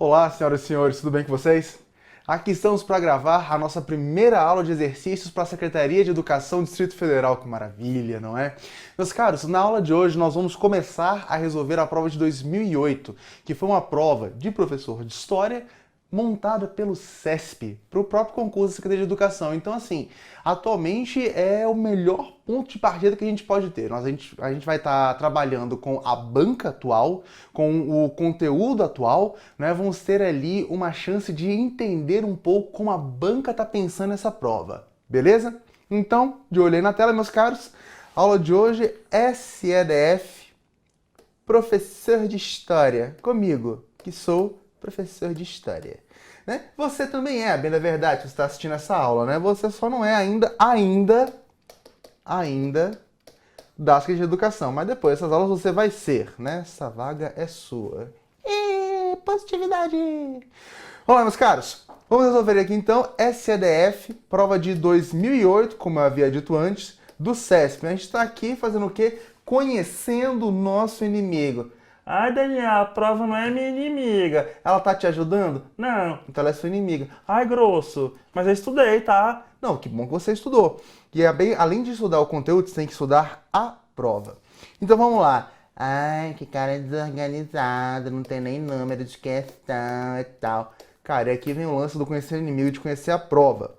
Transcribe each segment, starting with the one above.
Olá, senhoras e senhores, tudo bem com vocês? Aqui estamos para gravar a nossa primeira aula de exercícios para a Secretaria de Educação do Distrito Federal. Que maravilha, não é? Meus caros, na aula de hoje nós vamos começar a resolver a prova de 2008, que foi uma prova de professor de História montada pelo CESP, para o próprio concurso da Secretaria de Educação. Então, assim, atualmente é o melhor ponto de partida que a gente pode ter. A gente vai estar trabalhando com a banca atual, com o conteúdo atual, né? Vamos ter ali uma chance de entender um pouco como a banca está pensando nessa prova, beleza? Então, de olho aí na tela, meus caros, a aula de hoje é SEDF, professor de História, comigo, que sou professor de História. Né? Você também é, bem da verdade, você está assistindo essa aula, né? Você só não é ainda da Secretaria de Educação, mas depois dessas aulas você vai ser, né? Essa vaga é sua. E positividade! Vamos lá, meus caros. Vamos resolver aqui então SEDF, prova de 2008, como eu havia dito antes, do CESP. A gente está aqui fazendo o quê? Conhecendo o nosso inimigo. Ai, Daniel, a prova não é minha inimiga. Ela tá te ajudando? Não. Então ela é sua inimiga. Ai, grosso. Mas eu estudei, tá? Não, que bom que você estudou. E além de estudar o conteúdo, você tem que estudar a prova. Então vamos lá. Ai, que cara desorganizado, não tem nem número de questão e tal. Cara, e aqui vem o lance do conhecer o inimigo e de conhecer a prova.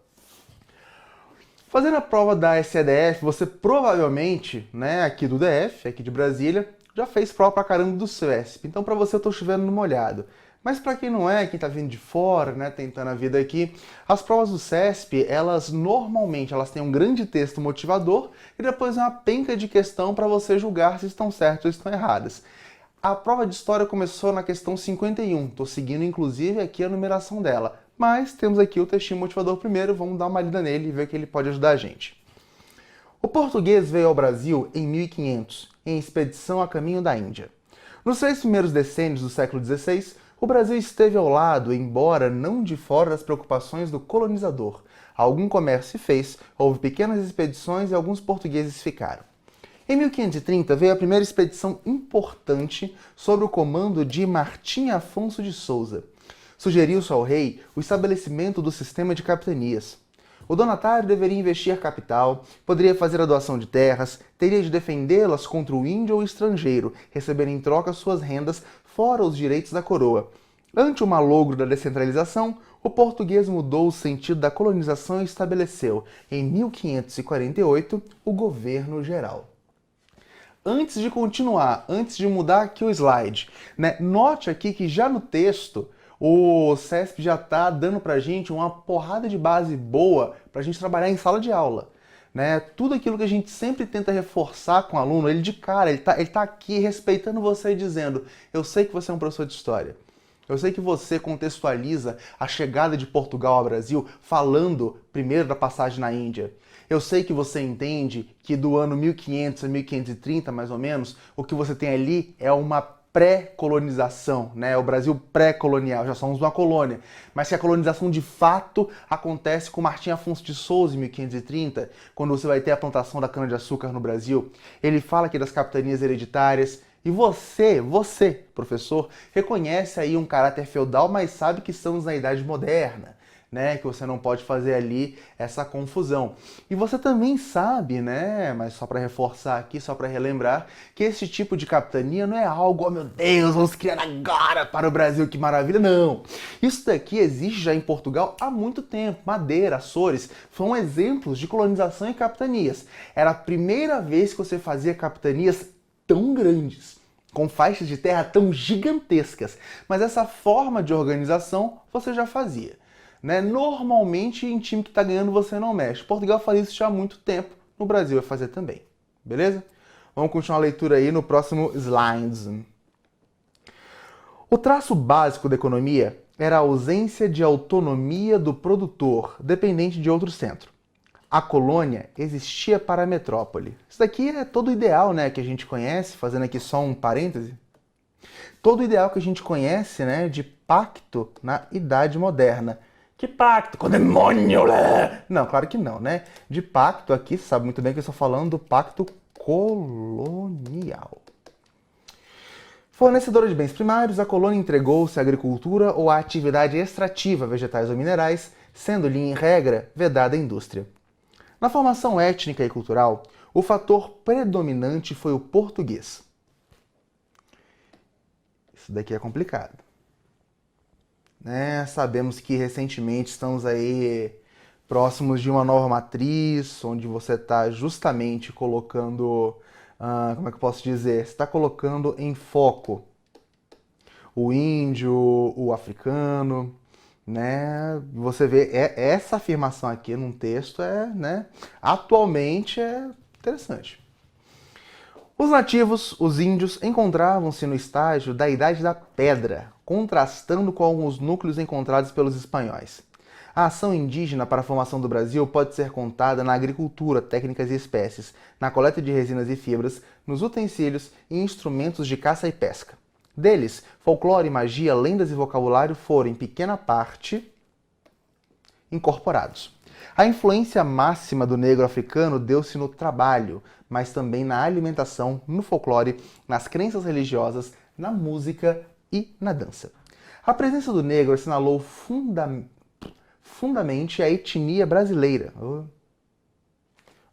Fazendo a prova da SEDF, você provavelmente, né, aqui do DF, aqui de Brasília, já fez prova pra caramba do CESP. Então pra você eu tô chovendo no molhado. Mas pra quem não é, quem tá vindo de fora, né, tentando a vida aqui, as provas do CESP, elas normalmente têm um grande texto motivador e depois uma penca de questão para você julgar se estão certas ou estão erradas. A prova de História começou na questão 51, tô seguindo inclusive aqui a numeração dela. Mas temos aqui o textinho motivador primeiro, vamos dar uma lida nele e ver que ele pode ajudar a gente. O português veio ao Brasil em 1500, em expedição a caminho da Índia. Nos 3 primeiros decênios do século XVI, o Brasil esteve ao lado, embora não de fora das preocupações do colonizador. Algum comércio se fez, houve pequenas expedições e alguns portugueses ficaram. Em 1530 veio a primeira expedição importante sob o comando de Martim Afonso de Souza. Sugeriu-se ao rei o estabelecimento do sistema de capitanias. O donatário deveria investir capital, poderia fazer a doação de terras, teria de defendê-las contra o índio ou estrangeiro, recebendo em troca suas rendas, fora os direitos da coroa. Ante o malogro da descentralização, o português mudou o sentido da colonização e estabeleceu, em 1548, o governo geral. Antes de continuar, antes de mudar aqui o slide, né, note aqui que já no texto, o CESP já está dando pra gente uma porrada de base boa pra gente trabalhar em sala de aula. Né? Tudo aquilo que a gente sempre tenta reforçar com o aluno, ele de cara, ele tá aqui respeitando você e dizendo: eu sei que você é um professor de história. Eu sei que você contextualiza a chegada de Portugal ao Brasil falando primeiro da passagem na Índia. Eu sei que você entende que do ano 1500 a 1530, mais ou menos, o que você tem ali é uma pré-colonização, né? O Brasil pré-colonial, já somos uma colônia. Mas que a colonização de fato acontece com Martim Afonso de Souza em 1530, quando você vai ter a plantação da cana-de-açúcar no Brasil. Ele fala aqui das capitanias hereditárias. E você, professor, reconhece aí um caráter feudal, mas sabe que estamos na Idade Moderna. Né, que você não pode fazer ali essa confusão. E você também sabe, né, mas só para reforçar aqui, só para relembrar, que esse tipo de capitania não é algo, oh meu Deus, vamos criar agora para o Brasil, que maravilha, não. Isso daqui existe já em Portugal há muito tempo. Madeira, Açores, são exemplos de colonização e capitanias. Era a primeira vez que você fazia capitanias tão grandes, com faixas de terra tão gigantescas, mas essa forma de organização você já fazia. Né? Normalmente, em time que está ganhando, você não mexe. Portugal faz isso já há muito tempo. No Brasil vai fazer também. Beleza? Vamos continuar a leitura aí no próximo slide. O traço básico da economia era a ausência de autonomia do produtor, dependente de outro centro. A colônia existia para a metrópole. Isso daqui é todo o ideal, né, que a gente conhece, fazendo aqui só um parêntese. Todo o ideal que a gente conhece, né, de pacto na Idade Moderna. Que pacto? Com o demônio, né? Não, claro que não, né? De pacto aqui, você sabe muito bem que eu estou falando do pacto colonial. Fornecedora de bens primários, a colônia entregou-se à agricultura ou à atividade extrativa, vegetais ou minerais, sendo-lhe, em regra, vedada a indústria. Na formação étnica e cultural, o fator predominante foi o português. Isso daqui é complicado. Né? Sabemos que recentemente estamos aí próximos de uma nova matriz, onde você está justamente colocando, como é que eu posso dizer? Você está colocando em foco o índio, o africano, né? Você vê, essa afirmação aqui num texto né? Atualmente é interessante. Os nativos, os índios, encontravam-se no estágio da Idade da Pedra, contrastando com os núcleos encontrados pelos espanhóis. A ação indígena para a formação do Brasil pode ser contada na agricultura, técnicas e espécies, na coleta de resinas e fibras, nos utensílios e instrumentos de caça e pesca. Deles, folclore, magia, lendas e vocabulário foram, em pequena parte, incorporados. A influência máxima do negro africano deu-se no trabalho, mas também na alimentação, no folclore, nas crenças religiosas, na música e na dança. A presença do negro assinalou fundamentalmente a etnia brasileira.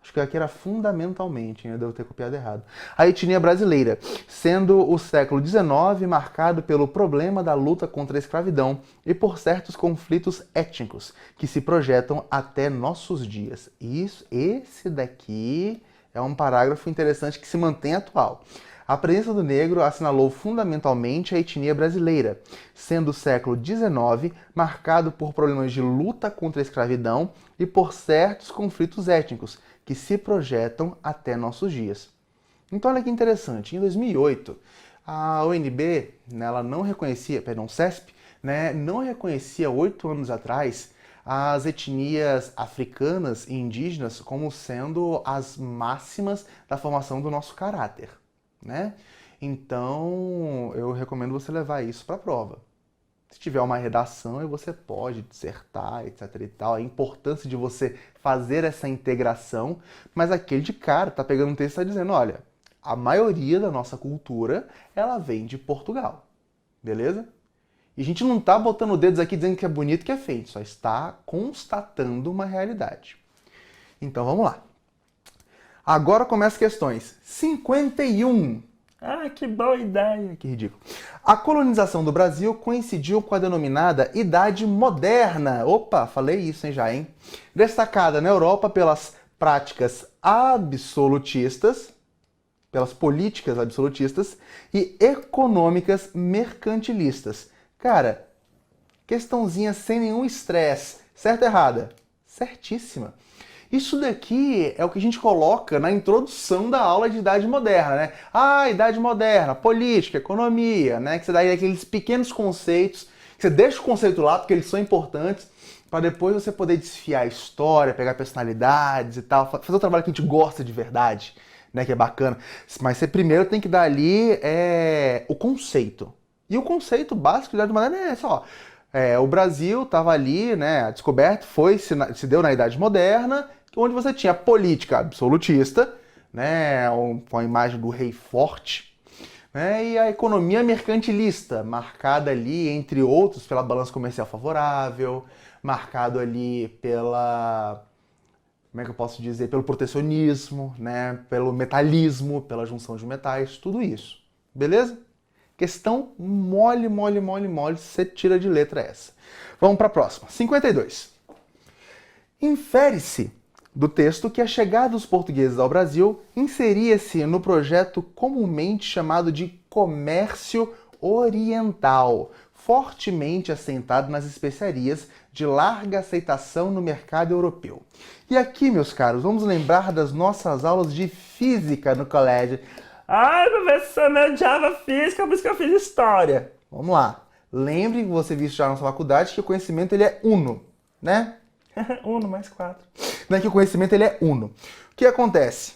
Acho que aqui era fundamentalmente, eu devo ter copiado errado. A etnia brasileira, sendo o século XIX marcado pelo problema da luta contra a escravidão e por certos conflitos étnicos que se projetam até nossos dias. Esse daqui é um parágrafo interessante que se mantém atual. A presença do negro assinalou fundamentalmente a etnia brasileira, sendo o século XIX marcado por problemas de luta contra a escravidão e por certos conflitos étnicos que se projetam até nossos dias. Então olha que interessante, em 2008, a ONB, ela não reconhecia, CESP, né, não reconhecia 8 anos atrás as etnias africanas e indígenas como sendo as máximas da formação do nosso caráter, né? Então, eu recomendo você levar isso para a prova. Se tiver uma redação, você pode dissertar, etc e tal, a importância de você fazer essa integração, mas aquele de cara tá pegando um texto e está dizendo, olha, a maioria da nossa cultura, ela vem de Portugal, beleza? E a gente não tá botando dedos aqui dizendo que é bonito, que é feio, só está constatando uma realidade. Então vamos lá. Agora começam as questões. 51. Ah, que boa ideia. Que ridículo. A colonização do Brasil coincidiu com a denominada Idade Moderna. Opa, falei isso, hein? Destacada na Europa pelas práticas absolutistas, pelas políticas absolutistas e econômicas mercantilistas. Cara, questãozinha sem nenhum estresse. Certo ou errada? Certíssima. Isso daqui é o que a gente coloca na introdução da aula de Idade Moderna, né? Ah, Idade Moderna, política, economia, né? Que você dá aí aqueles pequenos conceitos, que você deixa o conceito lá porque eles são importantes, para depois você poder desfiar a história, pegar personalidades e tal, fazer o trabalho que a gente gosta de verdade, né? Que é bacana. Mas você primeiro tem que dar ali o conceito. E o conceito básico de Idade Moderna é só... o Brasil estava ali, né? Descoberto, se deu na Idade Moderna, onde você tinha a política absolutista, né, com a imagem do rei forte, né, e a economia mercantilista, marcada ali, entre outros, pela balança comercial favorável, marcado ali pela, como é que eu posso dizer, pelo protecionismo, né, pelo metalismo, pela junção de metais, tudo isso. Beleza? Questão mole, você tira de letra essa. Vamos para a próxima. 52. Infere-se do texto que a chegada dos portugueses ao Brasil inseria-se no projeto comumente chamado de comércio oriental, fortemente assentado nas especiarias de larga aceitação no mercado europeu. E aqui, meus caros, vamos lembrar das nossas aulas de física no colégio. Ai, professor, eu odiava física, por isso que eu fiz história. Vamos lá. Lembre que você viu já na sua faculdade que o conhecimento ele é uno, né? Uno mais 4. Não é que o conhecimento ele é uno. O que acontece?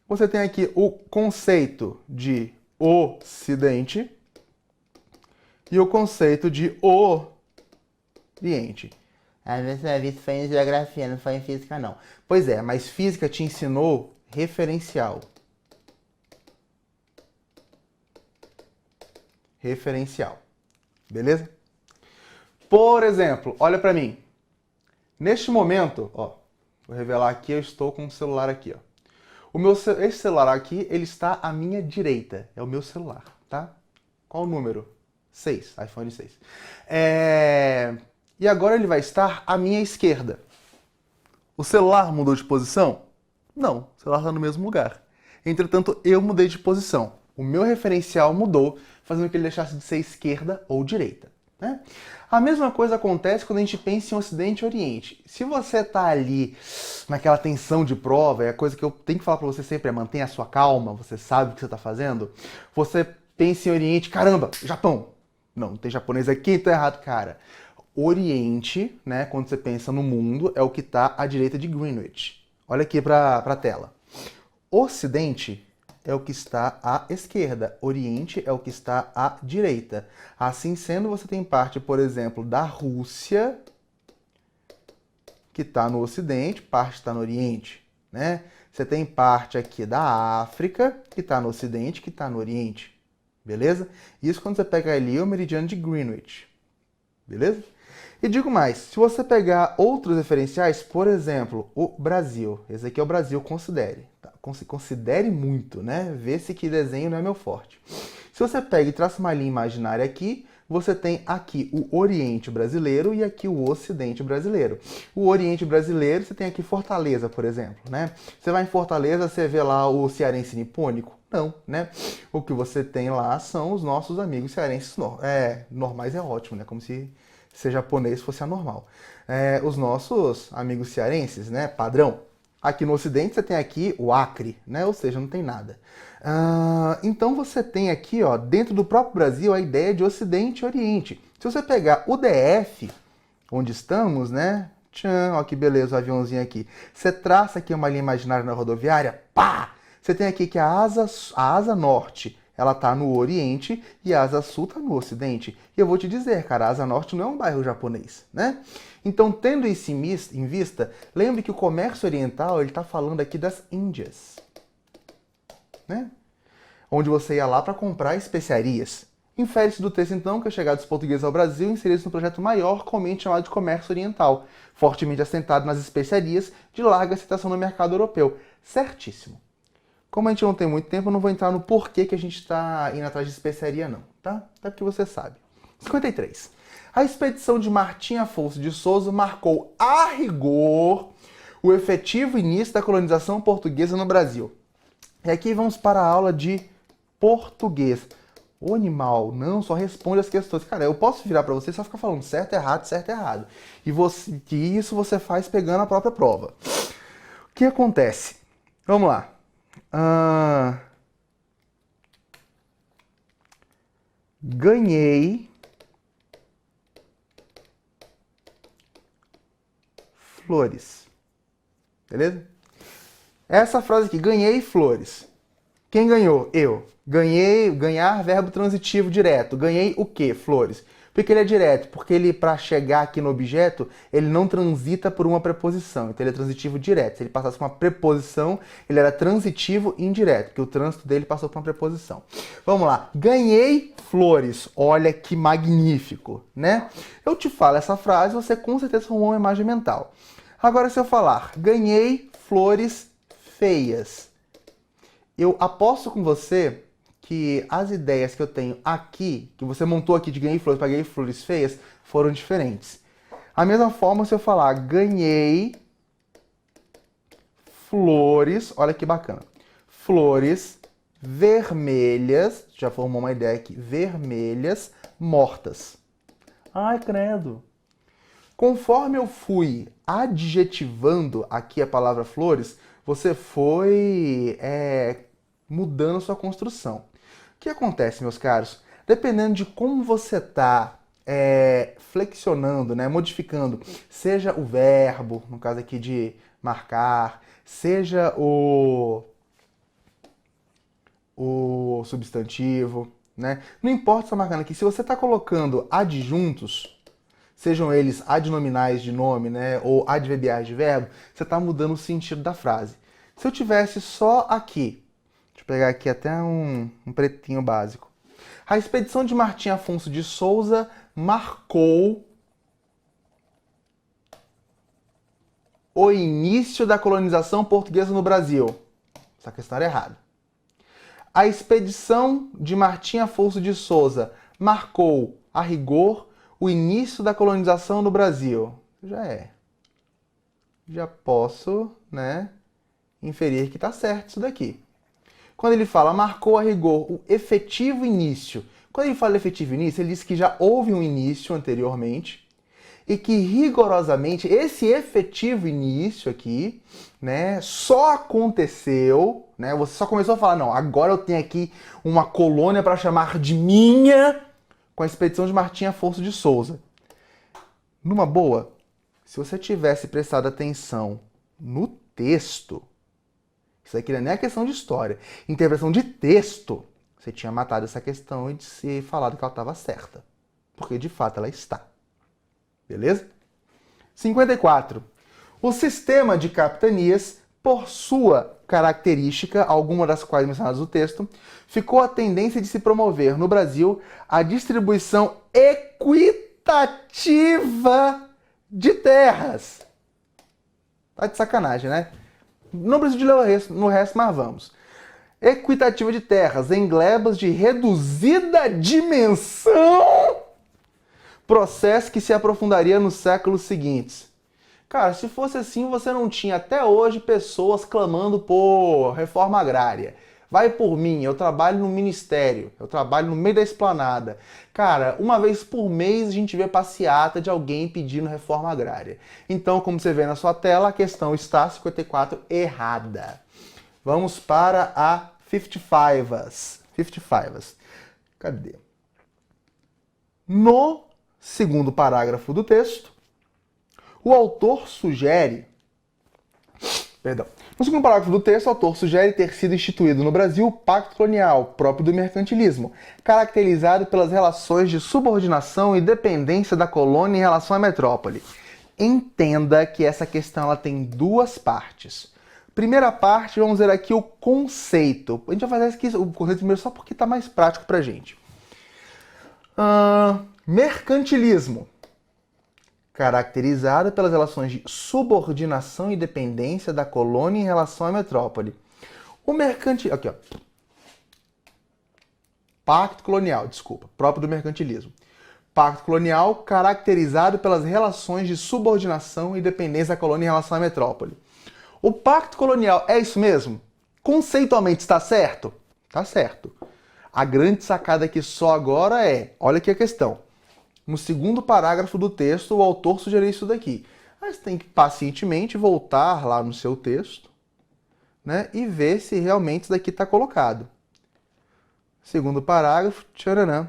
Você tem aqui o conceito de Ocidente e o conceito de Oriente. Isso foi em geografia, não foi em física, não. Pois é, mas física te ensinou referencial. referencial. Beleza? Por exemplo, olha para mim. Neste momento, ó, vou revelar aqui, eu estou com o celular aqui, ó. Esse celular aqui, ele está à minha direita. É o meu celular, tá? Qual o número? 6, iPhone 6. E agora ele vai estar à minha esquerda. O celular mudou de posição? Não, o celular está no mesmo lugar. Entretanto, eu mudei de posição. O meu referencial mudou, fazendo com que ele deixasse de ser esquerda ou direita. Né? A mesma coisa acontece quando a gente pensa em Ocidente e Oriente. Se você está ali naquela tensão de prova, é a coisa que eu tenho que falar para você sempre, é mantenha a sua calma, você sabe o que você está fazendo. Você pensa em Oriente, caramba, Japão. Não tem japonês aqui, tá errado, cara. Oriente, né, quando você pensa no mundo, é o que está à direita de Greenwich. Olha aqui para a tela. Ocidente é o que está à esquerda, Oriente é o que está à direita. Assim sendo, você tem parte, por exemplo, da Rússia, que está no Ocidente, parte está no Oriente, né? Você tem parte aqui da África, que está no Ocidente, que está no Oriente, beleza? Isso quando você pega ali o meridiano de Greenwich, beleza? E digo mais, se você pegar outros referenciais, por exemplo, o Brasil, esse aqui é o Brasil, considere. Considere muito, né? Vê se que desenho não é meu forte. Se você pega e traça uma linha imaginária aqui, você tem aqui o Oriente brasileiro e aqui o Ocidente brasileiro. O Oriente brasileiro, você tem aqui Fortaleza, por exemplo, né? Você vai em Fortaleza, você vê lá o cearense nipônico? Não, né? O que você tem lá são os nossos amigos cearenses normais, é ótimo, né? Como se ser japonês fosse anormal. Os nossos amigos cearenses, né? Padrão. Aqui no Ocidente você tem aqui o Acre, né? Ou seja, não tem nada. Então você tem aqui, ó, dentro do próprio Brasil, a ideia de Ocidente e Oriente. Se você pegar o DF, onde estamos, né? Tchan, ó que beleza o aviãozinho aqui. Você traça aqui uma linha imaginária na rodoviária, pá! Você tem aqui que a asa norte, ela tá no Oriente e a asa sul tá no Ocidente. E eu vou te dizer, cara, a asa norte não é um bairro japonês, né? Então, tendo isso em vista, lembre que o comércio oriental, ele tá falando aqui das Índias, né? Onde você ia lá para comprar especiarias. Infere-se do texto, então, que a chegada dos portugueses ao Brasil inseriu-se no projeto maior, comumente chamado de comércio oriental, fortemente assentado nas especiarias de larga aceitação no mercado europeu. Certíssimo. Como a gente não tem muito tempo, eu não vou entrar no porquê que a gente está indo atrás de especiaria, não, tá? Até porque você sabe. 53. A expedição de Martim Afonso de Souza marcou, a rigor, o efetivo início da colonização portuguesa no Brasil. E aqui vamos para a aula de português. Ô animal, não, só responde as questões. Cara, eu posso virar para você e só ficar falando certo, errado. Que isso você faz pegando a própria prova. O que acontece? Vamos lá. Ganhei flores. Beleza? Essa frase aqui, ganhei flores. Quem ganhou? Eu. Ganhar, verbo transitivo direto. Ganhei o quê? Flores. Por que ele é direto? Porque ele, para chegar aqui no objeto, ele não transita por uma preposição. Então ele é transitivo direto. Se ele passasse por uma preposição, ele era transitivo indireto, porque o trânsito dele passou por uma preposição. Vamos lá. Ganhei flores. Olha que magnífico, né? Eu te falo essa frase, você com certeza formou uma imagem mental. Agora, se eu falar, ganhei flores feias, eu aposto com você que as ideias que eu tenho aqui, que você montou aqui de ganhei flores para ganhei flores feias, foram diferentes. A mesma forma, se eu falar ganhei flores, olha que bacana, flores vermelhas, já formou uma ideia aqui, vermelhas mortas. Ai, credo. Conforme eu fui adjetivando aqui a palavra flores, você foi mudando sua construção. O que acontece, meus caros? Dependendo de como você está flexionando, né, modificando, seja o verbo, no caso aqui de marcar, seja o substantivo, né? Não importa se está marcando aqui, se você está colocando adjuntos, sejam eles adnominais de nome, né, ou adverbiais de verbo, você está mudando o sentido da frase. Se eu tivesse só aqui, deixa eu pegar aqui até um pretinho básico. A expedição de Martim Afonso de Souza marcou o início da colonização portuguesa no Brasil. Essa questão era errada. A expedição de Martim Afonso de Souza marcou, a rigor, o início da colonização no Brasil. Já posso, né, inferir que está certo isso daqui. Quando ele fala marcou a rigor o efetivo início, quando ele fala efetivo início, ele diz que já houve um início anteriormente e que rigorosamente esse efetivo início aqui, né, só aconteceu, né, você só começou a falar, não, agora eu tenho aqui uma colônia para chamar de minha, com a expedição de Martim Afonso de Souza. Numa boa, se você tivesse prestado atenção no texto, isso aqui não é nem a questão de história, interpretação de texto, você tinha matado essa questão e de se falado que ela estava certa. Porque de fato ela está. Beleza? 54. O sistema de capitanias, por sua característica, alguma das quais mencionadas no texto, ficou a tendência de se promover no Brasil a distribuição equitativa de terras. Tá de sacanagem, né? Não preciso de ler no resto, mas vamos. Equitativa de terras em glebas de reduzida dimensão, processo que se aprofundaria nos séculos seguintes. Cara, se fosse assim, você não tinha até hoje pessoas clamando por reforma agrária. Vai por mim, eu trabalho no ministério, eu trabalho no meio da esplanada. Cara, uma vez por mês a gente vê passeata de alguém pedindo reforma agrária. Então, como você vê na sua tela, a questão está 54 errada. Vamos para a 55. 55. Cadê? No segundo parágrafo do texto, o autor sugere... No segundo parágrafo do texto, o autor sugere ter sido instituído no Brasil o Pacto Colonial, próprio do mercantilismo, caracterizado pelas relações de subordinação e dependência da colônia em relação à metrópole. Entenda que essa questão ela tem duas partes. Primeira parte, vamos ver aqui o conceito. A gente vai fazer aqui o conceito primeiro só porque está mais prático para a gente. Mercantilismo. Caracterizada pelas relações de subordinação e dependência da colônia em relação à metrópole. O mercantilismo... Aqui, ó. Pacto colonial, desculpa, próprio do mercantilismo. Pacto colonial caracterizado pelas relações de subordinação e dependência da colônia em relação à metrópole. O pacto colonial é isso mesmo? Conceitualmente está certo? Está certo. A grande sacada aqui só agora é, olha aqui a questão. No segundo parágrafo do texto, o autor sugeriu isso daqui. Mas tem que pacientemente voltar lá no seu texto, né, e ver se realmente isso daqui está colocado. Segundo parágrafo, tcharanã.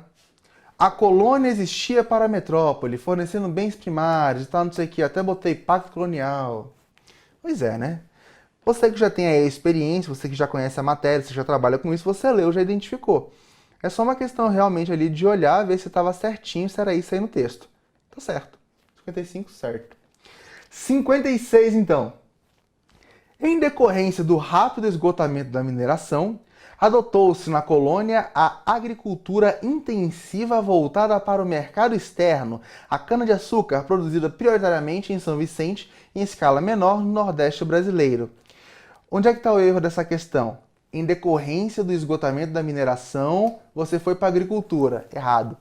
A colônia existia para a metrópole, fornecendo bens primários e tal, não sei o que. Até botei pacto colonial. Pois é, né? Você que já tem aí a experiência, você que já conhece a matéria, você já trabalha com isso, você leu, já identificou. É só uma questão realmente ali de olhar, ver se estava certinho, se era isso aí no texto. Tá certo. 55, certo. 56, então. Em decorrência do rápido esgotamento da mineração, adotou-se na colônia a agricultura intensiva voltada para o mercado externo, a cana-de-açúcar produzida prioritariamente em São Vicente e em escala menor no Nordeste brasileiro. Onde é que está o erro dessa questão? Em decorrência do esgotamento da mineração, você foi para a agricultura. Errado.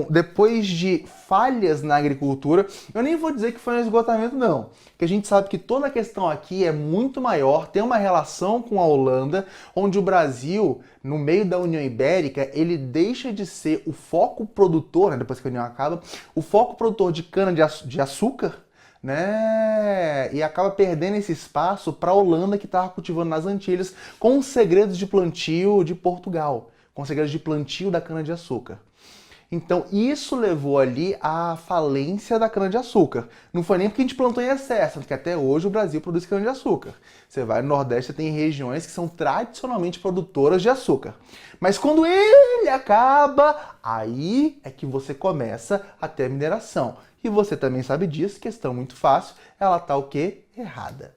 Depois de falhas na agricultura, eu nem vou dizer que foi um esgotamento, não. Porque a gente sabe que toda a questão aqui é muito maior, tem uma relação com a Holanda, onde o Brasil, no meio da União Ibérica, ele deixa de ser o foco produtor, né, depois que a União acaba, o foco produtor de cana-de-açúcar, né? E acaba perdendo esse espaço para a Holanda, que estava cultivando nas Antilhas, com os segredos de plantio de Portugal, com os segredos de plantio da cana-de-açúcar. Então isso levou ali à falência da cana-de-açúcar. Não foi nem porque a gente plantou em excesso, porque até hoje o Brasil produz cana-de-açúcar. Você vai no Nordeste, você tem regiões que são tradicionalmente produtoras de açúcar. Mas quando ele acaba, aí é que você começa a ter a mineração. E você também sabe disso, questão muito fácil, ela tá o quê? Errada.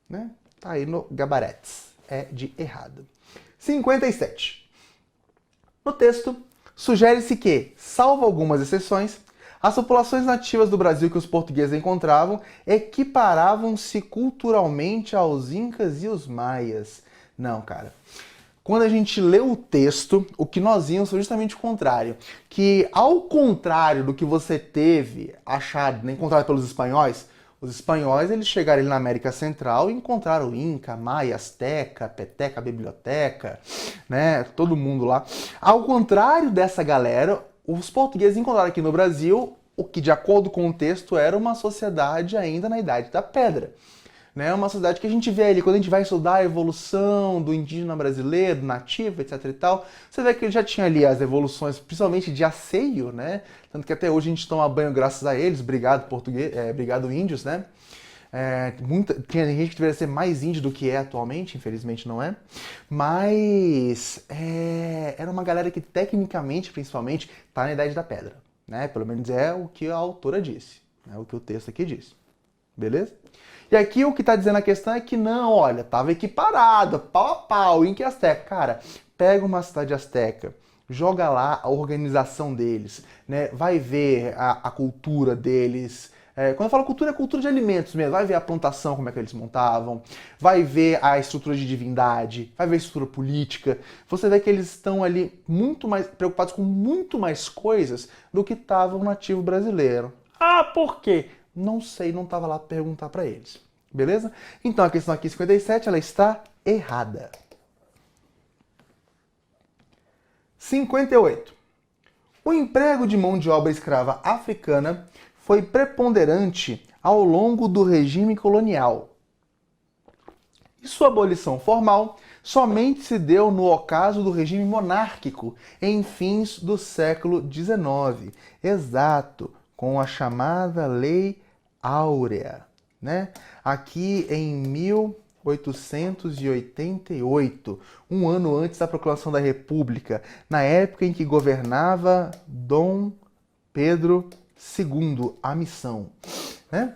Né? Tá aí no gabaretes. É de errado. 57. No texto, sugere-se que, salvo algumas exceções, as populações nativas do Brasil que os portugueses encontravam equiparavam-se culturalmente aos incas e os maias. Não, cara. Quando a gente lê o texto, o que nós vimos foi justamente o contrário. Que, ao contrário do que você teve achado, né, encontrado pelos espanhóis, os espanhóis eles chegaram ali na América Central e encontraram Inca, Maia, Azteca, Peteca, Biblioteca, né, todo mundo lá. Ao contrário dessa galera, os portugueses encontraram aqui no Brasil o que, de acordo com o texto, era uma sociedade ainda na Idade da Pedra. Né? Uma sociedade que a gente vê ali, quando a gente vai estudar a evolução do indígena brasileiro, do nativo, etc e tal, você vê que ele já tinha ali as evoluções, principalmente de asseio, né? Tanto que até hoje a gente toma banho graças a eles, obrigado português, obrigado índios, né? Tinha gente que deveria ser mais índio do que é atualmente, infelizmente não é. Mas era uma galera que tecnicamente, principalmente, está na Idade da Pedra. Né? Pelo menos é o que a autora disse, né? O que o texto aqui diz. Beleza? E aqui o que está dizendo a questão é que não, olha, estava equiparado, pau a pau, Inca e Azteca. Cara, pega uma cidade azteca, joga lá a organização deles, né? Vai ver a cultura deles. Quando eu falo cultura, é cultura de alimentos mesmo. Vai ver a plantação, como é que eles montavam, vai ver a estrutura de divindade, vai ver a estrutura política. Você vê que eles estão ali muito mais preocupados com muito mais coisas do que estava o nativo brasileiro. Ah, por quê? Não sei, não estava lá para perguntar para eles. Beleza? Então a questão aqui 57, ela está errada. 58. O emprego de mão de obra escrava africana foi preponderante ao longo do regime colonial. E sua abolição formal somente se deu no ocaso do regime monárquico, em fins do século XIX. Exato, com a chamada Lei Áurea, né? Aqui em 1888, um ano antes da proclamação da República, na época em que governava Dom Pedro II, a missão. Né?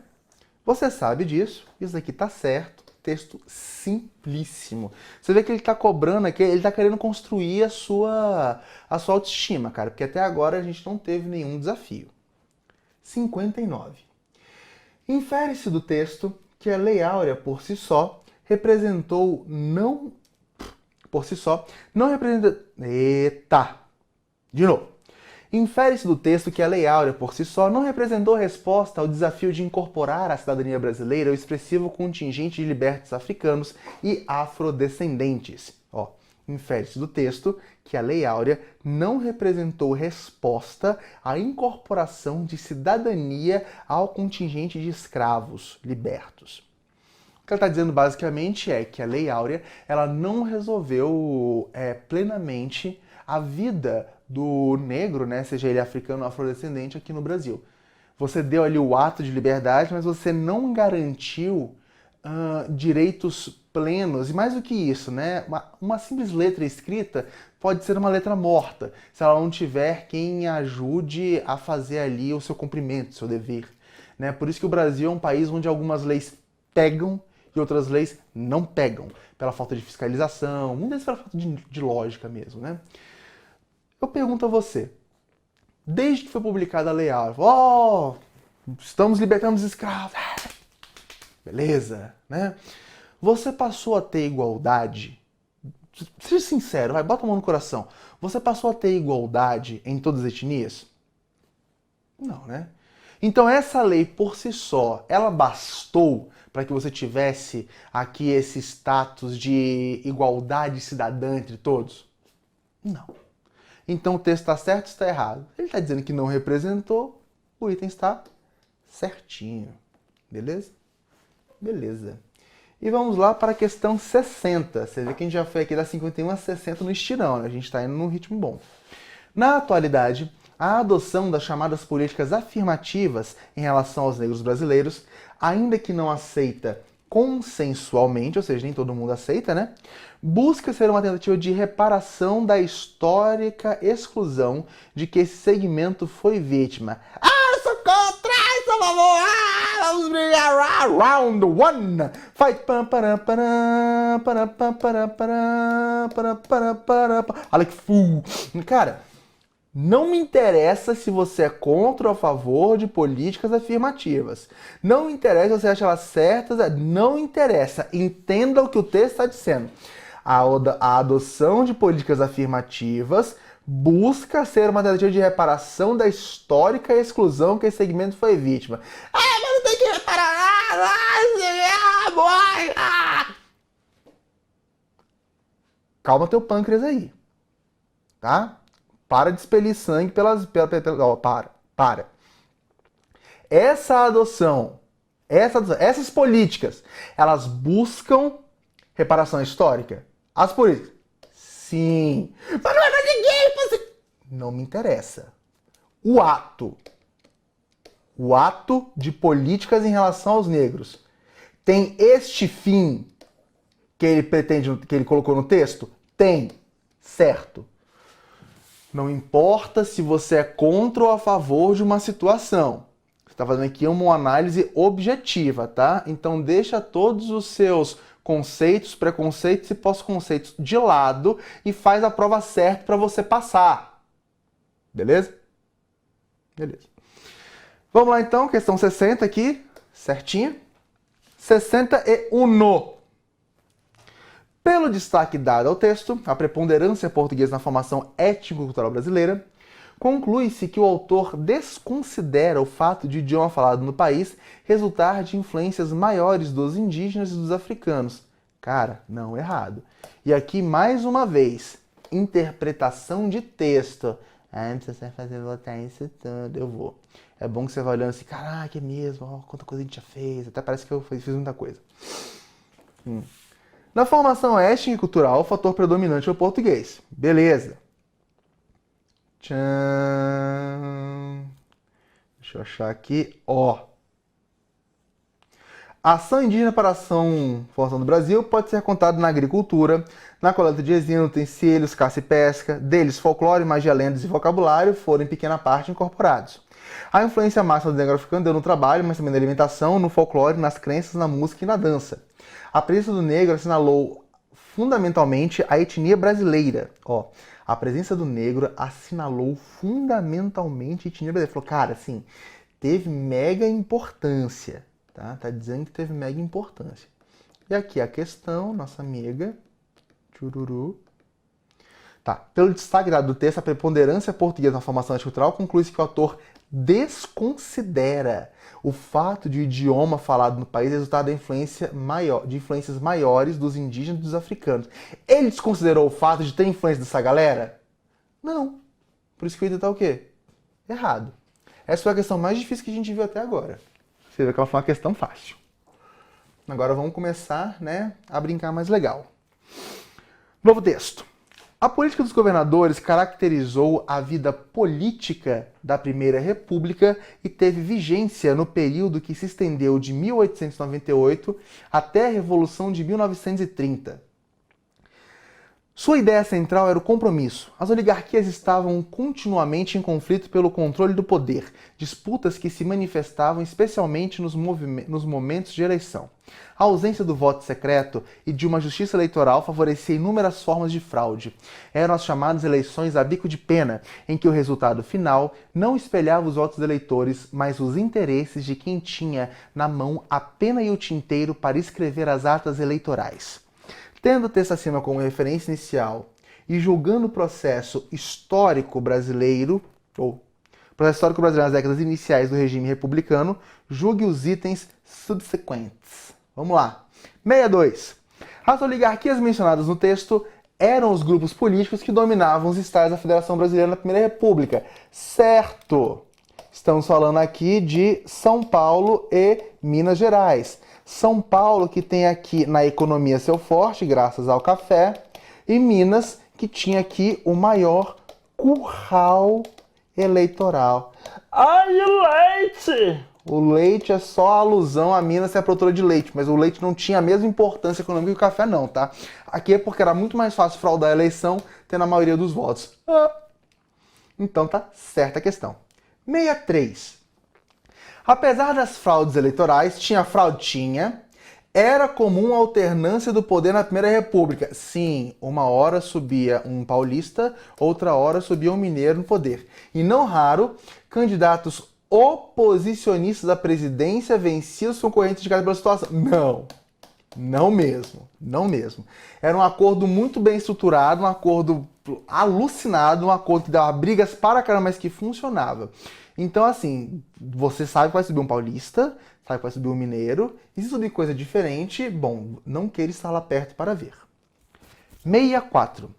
Você sabe disso, isso aqui tá certo, texto simplíssimo. Você vê que ele tá cobrando aqui, ele tá querendo construir a sua autoestima, cara, porque até agora a gente não teve nenhum desafio. 59. Infere-se do texto que a Lei Áurea por si só não representa... Eita! De novo. Infere-se do texto que a Lei Áurea por si só não representou resposta ao desafio de incorporar à cidadania brasileira o expressivo contingente de libertos africanos e afrodescendentes. Ó, infere-se do texto que a Lei Áurea não representou resposta à incorporação de cidadania ao contingente de escravos libertos. O que ela está dizendo basicamente é que a Lei Áurea ela não resolveu plenamente a vida do negro, né, seja ele africano ou afrodescendente, aqui no Brasil. Você deu ali o ato de liberdade, mas você não garantiu direitos plenos. E mais do que isso, né, uma simples letra escrita pode ser uma letra morta, se ela não tiver quem ajude a fazer ali o seu cumprimento, o seu dever. Né? Por isso que o Brasil é um país onde algumas leis pegam e outras leis não pegam, pela falta de fiscalização, muitas vezes pela falta de lógica mesmo. Né? Eu pergunto a você, desde que foi publicada a Lei Áurea, estamos libertando os escravos, beleza, né? Você passou a ter igualdade? Seja sincero, vai, bota a mão no coração. Você passou a ter igualdade em todas as etnias? Não, né? Então essa lei por si só, ela bastou para que você tivesse aqui esse status de igualdade cidadã entre todos? Não. Então o texto está certo ou está errado? Ele está dizendo que não representou, o item está certinho. Beleza? Beleza. E vamos lá para a questão 60. Você vê que a gente já foi aqui da 51 a 60 no estirão, né? A gente está indo num ritmo bom. Na atualidade, a adoção das chamadas políticas afirmativas em relação aos negros brasileiros, ainda que não aceita consensualmente, ou seja, nem todo mundo aceita, né? Busca ser uma tentativa de reparação da histórica exclusão de que esse segmento foi vítima. Ah, eu sou contra! Eu sou por favor! Ah, vamos brigar! Round one! Fight! Olha que full! Cara, não me interessa se você é contra ou a favor de políticas afirmativas. Não me interessa se você acha elas certas. Não interessa. Entenda o que o texto está dizendo. A adoção de políticas afirmativas busca ser uma tentativa de reparação da histórica exclusão que esse segmento foi vítima. Ah, mas não tem que reparar! Calma teu pâncreas aí, tá? Para de expelir sangue para. Essas políticas, elas buscam reparação histórica? As políticas? Sim. Mas não é pra ninguém! Você... Não me interessa. O ato de políticas em relação aos negros tem este fim que ele pretende, que ele colocou no texto? Tem. Certo. Não importa se você é contra ou a favor de uma situação. Você está fazendo aqui uma análise objetiva, tá? Então deixa todos os seus conceitos, preconceitos e pós-conceitos de lado e faz a prova certa para você passar. Beleza? Beleza. Vamos lá então, questão 60 aqui, certinho. 61. Pelo destaque dado ao texto, a preponderância portuguesa na formação étnico-cultural brasileira, conclui-se que o autor desconsidera o fato de o idioma falado no país resultar de influências maiores dos indígenas e dos africanos. Cara, não, errado. E aqui, mais uma vez, interpretação de texto. Ah, não precisa fazer botar isso tudo, eu vou. É bom que você vai olhando assim, caraca, é mesmo, ó, quanta coisa a gente já fez, até parece que eu fiz muita coisa. Na formação étnica e cultural, o fator predominante é o português. Beleza. Tchan. Deixa eu achar aqui. Ó. A ação indígena para a formação do Brasil pode ser contada na agricultura, na coleta de resina, utensílios, caça e pesca, deles folclore, magia, lendas e vocabulário foram em pequena parte incorporados. A influência máxima do negro africano deu no trabalho, mas também na alimentação, no folclore, nas crenças, na música e na dança. A presença do negro assinalou fundamentalmente a etnia brasileira. Ó, a presença do negro assinalou fundamentalmente a etnia brasileira. Falou, cara, assim, teve mega importância. Tá dizendo que teve mega importância. E aqui a questão, nossa amiga. Chururu. Tá. Pelo destaque dado do texto, a preponderância portuguesa na formação cultural conclui-se que o autor desconsidera o fato de o idioma falado no país resultar de influências maiores dos indígenas e dos africanos. Ele desconsiderou o fato de ter influência dessa galera? Não. Por isso que o item tá o quê? Errado. Essa foi a questão mais difícil que a gente viu até agora. Você vê que ela foi uma questão fácil. Agora vamos começar, né, a brincar mais legal. Novo texto. A política dos governadores caracterizou a vida política da Primeira República e teve vigência no período que se estendeu de 1898 até a Revolução de 1930. Sua ideia central era o compromisso. As oligarquias estavam continuamente em conflito pelo controle do poder, disputas que se manifestavam especialmente nos momentos de eleição. A ausência do voto secreto e de uma justiça eleitoral favorecia inúmeras formas de fraude. Eram as chamadas eleições a bico de pena, em que o resultado final não espelhava os votos dos eleitores, mas os interesses de quem tinha na mão a pena e o tinteiro para escrever as atas eleitorais. Tendo o texto acima como referência inicial e julgando o processo histórico brasileiro, nas décadas iniciais do regime republicano, julgue os itens subsequentes. Vamos lá. 62. As oligarquias mencionadas no texto eram os grupos políticos que dominavam os estados da Federação Brasileira na Primeira República. Certo! Estamos falando aqui de São Paulo e Minas Gerais. São Paulo, que tem aqui na economia seu forte, graças ao café, e Minas, que tinha aqui o maior curral eleitoral. Ai, leite! O leite é só alusão a Minas ser a produtora de leite, mas o leite não tinha a mesma importância econômica que o café não, tá? Aqui é porque era muito mais fácil fraudar a eleição tendo a maioria dos votos. Então tá certa a questão. 63. Apesar das fraudes eleitorais, tinha fraudinha, era comum a alternância do poder na Primeira República. Sim, uma hora subia um paulista, outra hora subia um mineiro no poder. E não raro, candidatos oposicionistas à presidência venciam os concorrentes indicados pela situação. Não mesmo. Era um acordo muito bem estruturado, um acordo alucinado, um acordo que dava brigas para caramba, mas que funcionava. Então, assim, você sabe que vai subir um paulista, sabe que vai subir um mineiro, e se subir coisa diferente, bom, não queira estar lá perto para ver. 64.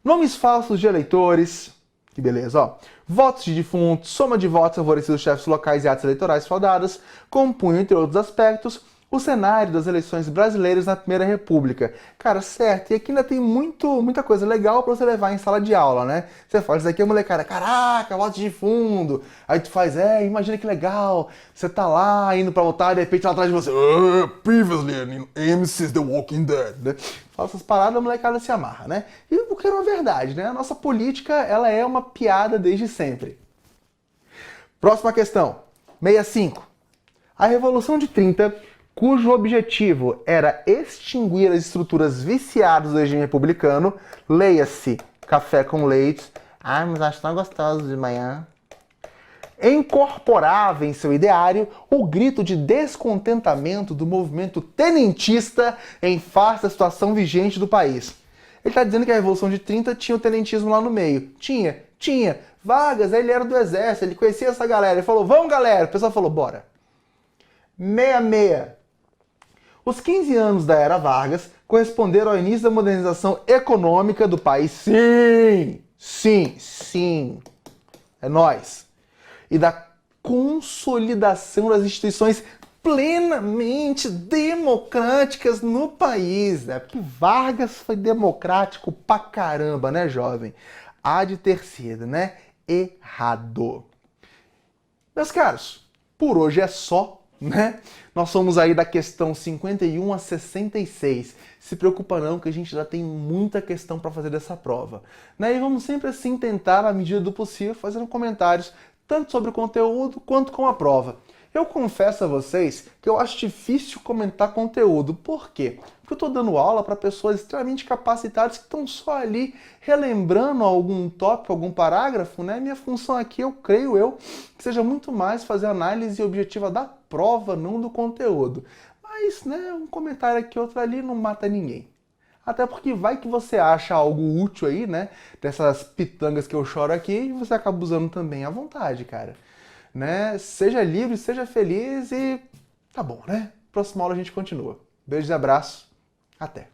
Nomes falsos de eleitores, que beleza, ó. Votos de defuntos, soma de votos favorecidos dos chefes locais e atos eleitorais fraudados, compunham, entre outros aspectos, o cenário das eleições brasileiras na Primeira República. Cara, certo, e aqui ainda tem muita coisa legal pra você levar em sala de aula, né? Você fala, isso aqui é molecada, caraca, voto de fundo. Aí tu faz, imagina que legal. Você tá lá, indo pra votar, e de repente lá atrás de você, previously in AMC's The Walking Dead, né? Fala essas paradas, a molecada se amarra, né? E o que é uma verdade, né? A nossa política, ela é uma piada desde sempre. Próxima questão, 65. A Revolução de 30, cujo objetivo era extinguir as estruturas viciadas do regime republicano, leia-se café com leite, mas acho tão gostoso de manhã, incorporava em seu ideário o grito de descontentamento do movimento tenentista em face da situação vigente do país. Ele está dizendo que a Revolução de 30 tinha o tenentismo lá no meio. Tinha. Vargas, ele era do exército, ele conhecia essa galera. Ele falou, vamos galera. O pessoal falou, bora. 66. Os 15 anos da Era Vargas corresponderam ao início da modernização econômica do país. Sim. É nóis. E da consolidação das instituições plenamente democráticas no país. Né? Porque Vargas foi democrático pra caramba, né, jovem? Há de ter sido, né? Errado. Meus caros, por hoje é só. Né? Nós somos aí da questão 51 a 66. Se preocupa não, que a gente já tem muita questão para fazer dessa prova. Né? E vamos sempre assim tentar, na medida do possível, fazendo comentários tanto sobre o conteúdo quanto com a prova. Eu confesso a vocês que eu acho difícil comentar conteúdo. Por quê? Porque eu estou dando aula para pessoas extremamente capacitadas que estão só ali relembrando algum tópico, algum parágrafo, né? Minha função aqui, eu creio que seja muito mais fazer análise objetiva da prova, não do conteúdo. Mas, né, um comentário aqui, outro ali, não mata ninguém. Até porque vai que você acha algo útil aí, né? Dessas pitangas que eu choro aqui, e você acaba usando também à vontade, cara. Né? Seja livre, seja feliz e tá bom, né? Próxima aula a gente continua. Beijos e abraços. Até!